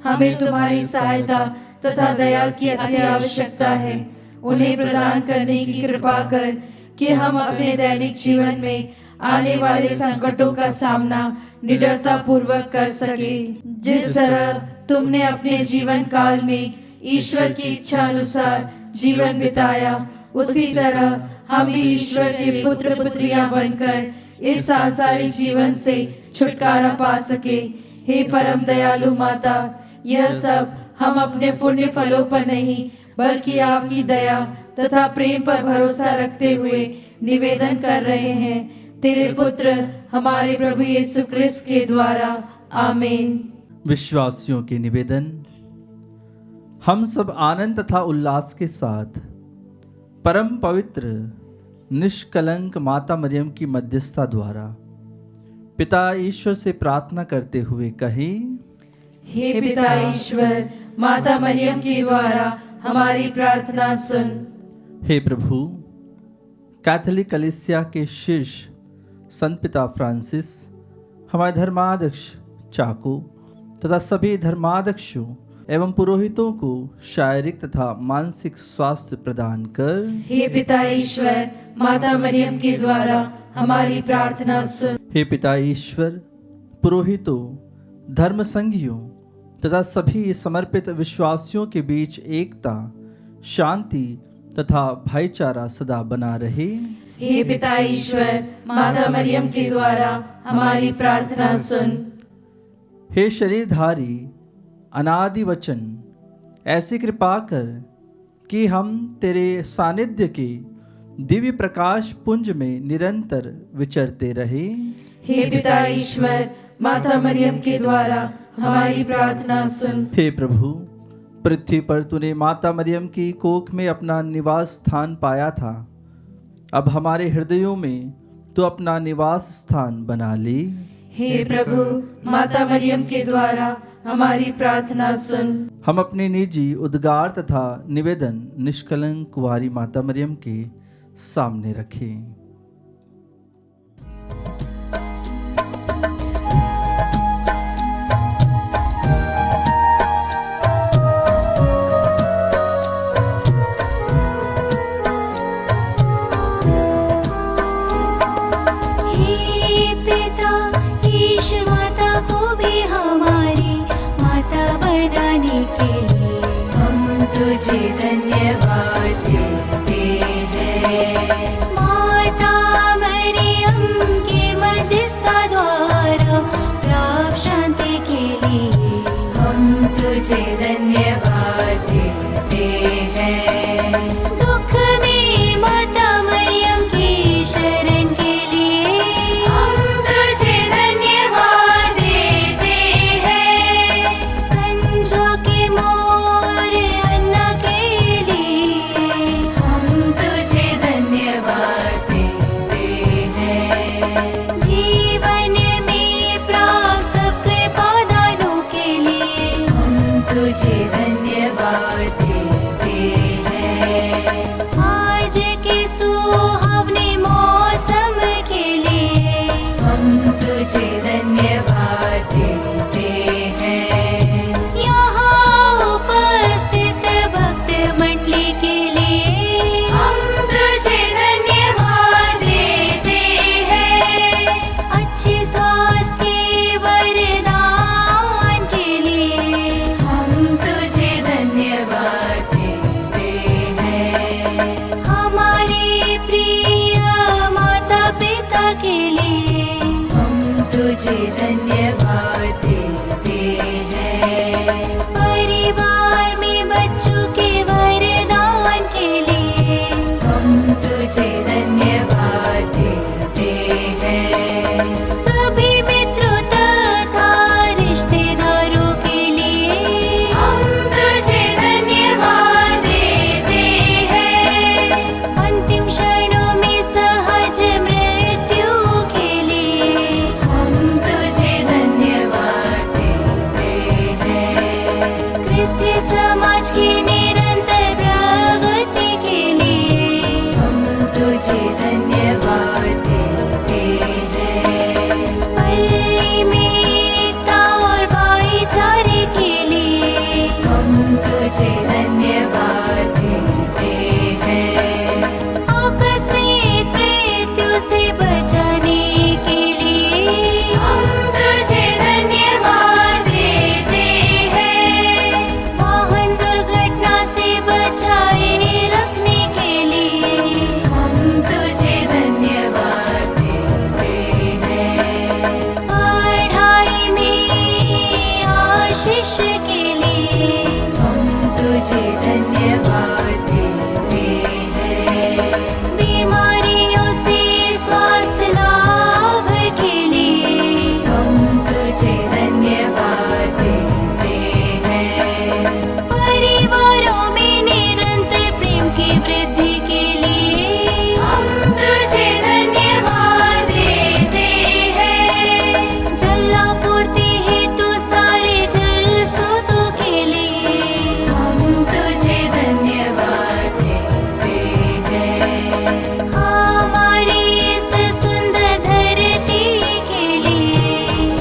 A: हमें तुम्हारी सहायता तथा दया की अति आवश्यकता है। उन्हें प्रदान करने की कृपा कर कि हम अपने दैनिक जीवन में आने वाले संकटों का सामना निडरता पूर्वक कर सके। जिस तरह तुमने अपने जीवन काल में ईश्वर की इच्छा अनुसार जीवन बिताया, उसी तरह हम भी ईश्वर के पुत्र पुत्रियां बनकर इस सांसारिक जीवन से छुटकारा पा सके। हे परम दयालु माता, यह सब हम अपने पुण्य फलों पर नहीं बल्कि आपकी दया तथा प्रेम पर भरोसा रखते हुए निवेदन कर रहे हैं। तेरे पुत्र हमारे प्रभु यीशु क्रिस्त के द्वारा। आमीन।
B: विश्वासियों के निवेदन। हम सब आनंद तथा उल्लास के साथ परम पवित्र निष्कलंक माता मरियम की मध्यस्थता द्वारा पिता ईश्वर से प्रार्थना करते हुए कहें।
A: हे पिता ईश्वर, माता मरियम के द्वारा हमारी प्रार्थना सुन।
B: हे प्रभु, कैथोलिक कलीसिया के शीर्ष संत पिता फ्रांसिस, हमारे धर्माध्यक्ष चाको तथा सभी धर्माध्यक्षों एवं पुरोहितों को शारीरिक तथा मानसिक स्वास्थ्य प्रदान कर।
A: हे पिता ईश्वर, माता मरियम के द्वारा हमारी प्रार्थना सुन।
B: हे पिता ईश्वर, पुरोहितों, धर्म संघियों तथा सभी समर्पित विश्वासियों के बीच एकता, शांति तथा भाईचारा सदा बना रहे।
A: हे पिता ईश्वर, माता मरियम के द्वारा हमारी प्रार्थना सुन।
B: हे शरीरधारी अनादि वचन, ऐसी कृपा कर कि हम तेरे सानिध्य के दिव्य प्रकाश पुंज में निरंतर विचरते रहे।
A: हे पिता ईश्वर, माता मरियम के द्वारा हमारी प्रार्थना सुन।
B: हे प्रभु, पृथ्वी पर तूने माता मरियम की कोख में अपना निवास स्थान पाया था। अब हमारे हृदयों में तो अपना निवास स्थान बना ले।
A: हे प्रभु, माता मरियम के द्वारा हमारी प्रार्थना सुन।
B: हम अपने निजी उद्गार तथा निवेदन निष्कलंक कुंवारी माता मरियम के सामने रखें।
D: तुझे धन्यवाद देते हैं। माता मरियम के मध्यस्थता द्वारा प्राप्त शांति के लिए हम तुझे धन्यवाद देते हैं। दुख में माता मरियम की शरण के लिए हम तुझे धन्यवाद
A: तुझे धन्यवाद देते हैं। परिवार में बच्चों के वरदान के लिए हम तुझे धन्यवाद देते हैं। सभी मित्रों तथा रिश्तेदारों के लिए हम तुझे धन्यवाद देते हैं। अंतिम क्षणों में सहज मृत्यु के लिए हम तुझे धन्यवाद देते हैं। क्रिस्ती समाज की निरंतर प्रगति के लिए हम तुझे धन्यवाद देते हैं। पल्ली में एकता और भाईचारे के लिए हम तुझे धन्यवाद देते हैं। आकस्मिक मृत्यु से बचाने के लिए हम तुझे धन्यवाद देते हैं। वाहन दुर्घटना से बचाए रखने के लिए हम तुझे धन्यवाद देते हैं। पढ़ाई में आशीष के लिए हम तुझे धन्यवाद देते हैं। बीमारियों से स्वास्थ्य लाभ के लिए हम तुझे धन्यवाद देते हैं। परिवारों में निरंतर प्रेम की वृद्धि के लिए हम तुझे धन्यवाद देते हैं। जलापूर्ति हेतु सारे जल स्रोतों के लिए हम तुझे धन्यवाद देते हैं। हमारी इस सुंदर धरती के लिए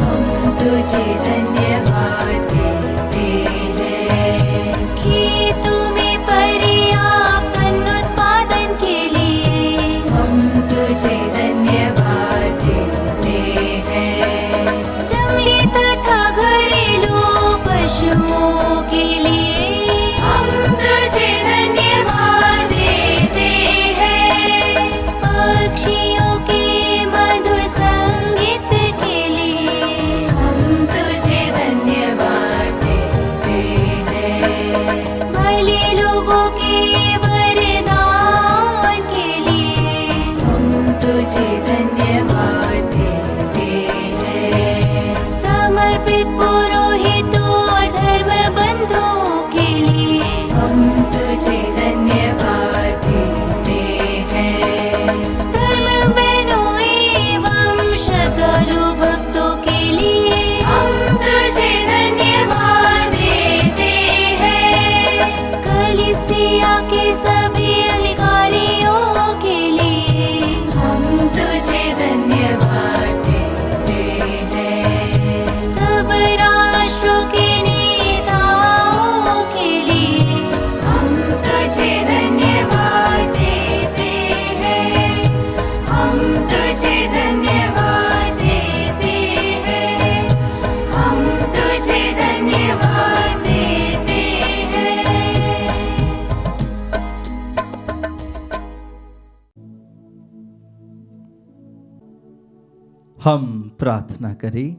A: हम तुझे धन्यवाद देते हैं। खेतों में पर्याप्त अन्न उत्पादन के लिए हम तुझे धन्यवाद देते हैं। जंगली तथा घरेलू पशुओं के लिए हम तुझे धन्यवाद देते हैं। पक्षियों के मधुर संगीत के लिए हम तुझे धन्यवाद देते हैं। भले लोगों के वरदान के लिए हम तुझे धन्यवाद देते हैं। समर्पित पुरोहितों और धर्म बंधुओं के लिए हम तुझे धन्यवाद देते हैं। धर्म बहनों एवं श्रद्धालु भक्तों के लिए हम तुझे धन्यवाद देते हैं। कलीसिया के सभी अधिकारियों के लिए हम तुझे धन्यवाद देते हैं। सब राष्ट्रों के नेताओं के लिए हम तुझे धन्यवाद देते हैं। हम तुझे धन्यवाद देते हैं। हम तुझे धन्यवाद देते हैं।
B: हम प्रार्थना करें।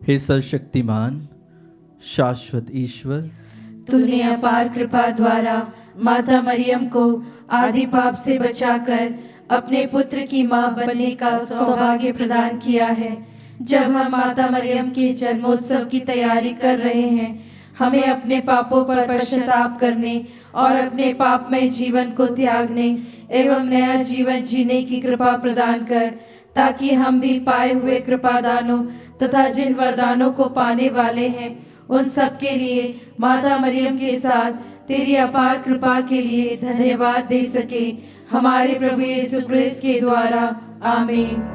B: हे सर्वशक्तिमान शाश्वत ईश्वर,
A: तूने अपार कृपा द्वारा माता मरियम को आदि पाप से बचाकर अपने पुत्र की मां बनने का सौभाग्य प्रदान किया है। जब हम माता मरियम के जन्मोत्सव की तैयारी कर रहे हैं, हमें अपने पापों पर पश्चाताप करने और अपने पापमय जीवन को त्यागने एवं नया जीवन जीने की कृपा प्रदान कर, ताकि हम भी पाए हुए कृपा दानों तथा जिन वरदानों को पाने वाले हैं उन सब के लिए माता मरियम के साथ तेरी अपार कृपा के लिए धन्यवाद दे सके। हमारे प्रभु यीशु क्रिस्त के द्वारा आमीन।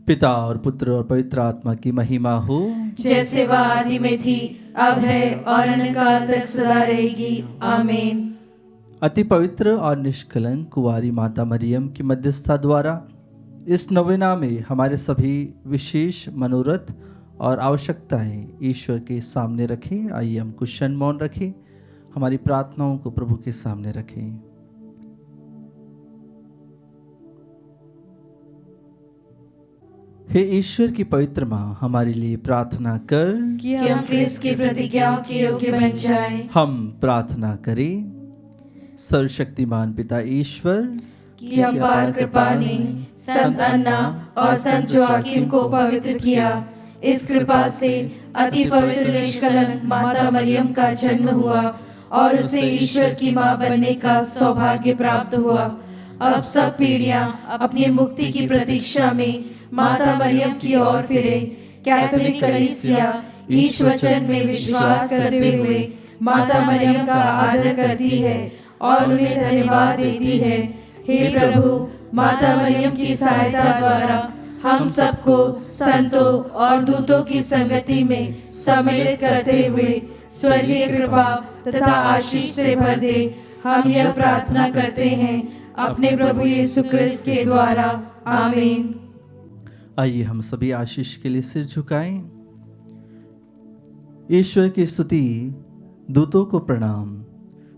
B: पिता और पुत्र और पवित्र आत्मा की महिमा हो,
A: जैसे वह आदि में थी, अब है और अनंतकाल तक सदा रहेगी। आमीन।
B: अति पवित्र और निष्कलंक कुंवारी माता मरियम की मध्यस्थता द्वारा इस नवेना में हमारे सभी विशेष मनोरथ और आवश्यकताएं ईश्वर के सामने रखें। आइए हम कुछ क्षण मौन रखें, हमारी प्रार्थनाओं को प्रभु के सामने रखें। हे ईश्वर की पवित्र माँ, हमारे लिए प्रार्थना कर
A: कि हम क्रिस्त की प्रतिज्ञाओं के योग्य बन जाएं।
B: हम प्रार्थना करें। सर्वशक्तिमान पिता ईश्वर,
A: कि अपार कृपा ने संत अन्ना और संत जोआकिम को पवित्र किया। इस कृपा से अति पवित्र निष्कलंक माता मरियम का जन्म हुआ और उसे ईश्वर की मां बनने का सौभाग्य प्राप्त हुआ। अब सब पीढ़ियां अपनी मुक्ति की प्रतीक्षा में माता मरियम की ओर फिरे। कैथोलिक कलीसिया ईश वचन में विश्वास करते हुए माता मरियम का आदर करती है और उन्हें धन्यवाद देती है। हे प्रभु, माता मरियम की सहायता द्वारा हम सबको संतों और दूतों की संगति में सम्मिलित करते हुए स्वर्गीय कृपा तथा आशीष से भर दे। हम यह प्रार्थना करते हैं अपने प्रभु यीशु क्रिस्त के द्वारा। आमीन।
B: आइए हम सभी आशीष के लिए सिर झुकाएं। ईश्वर की स्तुति, दूतों को प्रणाम,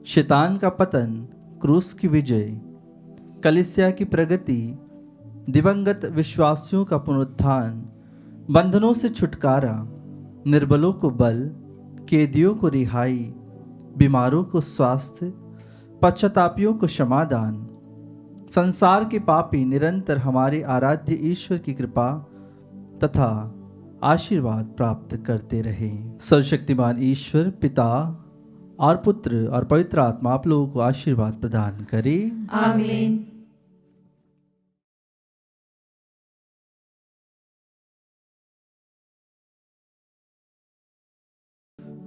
B: शैतान का पतन, क्रूस की विजय, कलीसिया की प्रगति, दिवंगत विश्वासियों का पुनरुत्थान, बंधनों से छुटकारा, निर्बलों को बल, कैदियों को रिहाई, बीमारों को स्वास्थ्य, पश्चातापियों को क्षमादान, संसार के पापी निरंतर हमारे आराध्य ईश्वर की कृपा तथा आशीर्वाद प्राप्त करते रहे। सर्वशक्तिमान ईश्वर पिता और पुत्र और पवित्र आत्मा आप लोगों को आशीर्वाद प्रदान करे।
A: आमीन।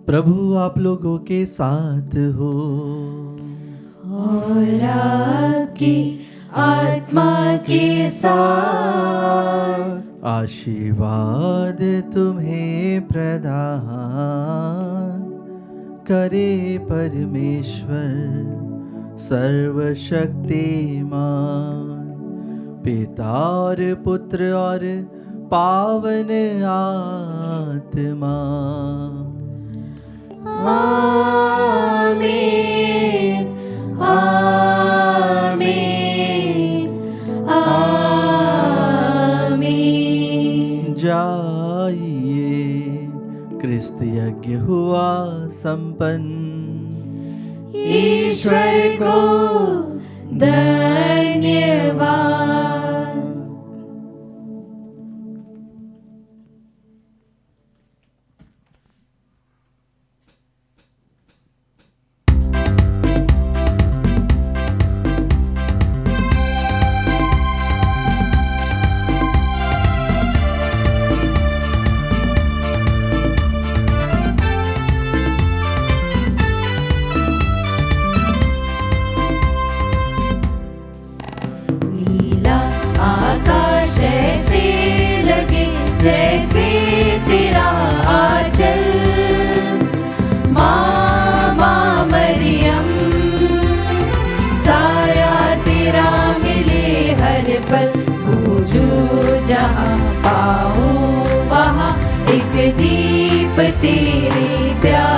B: प्रभु आप लोगों के साथ हो
A: और आपकी आत्मा के साथ।
B: आशीर्वाद तुम्हें प्रदान करे परमेश्वर सर्वशक्तिमान, पिता और पुत्र और पावन आत्मा।
A: आमीन। आमीन। आमीन।
B: जाइए, क्रिस्त यज्ञ हुआ संपन्न।
A: ईश्वर को धन्यवाद। जैसे तेरा आंचल, माँ मरियम, साया तेरा मिले हर पल। पूजू जहाँ पाऊँ वहाँ एक दीप तेरे प्यार।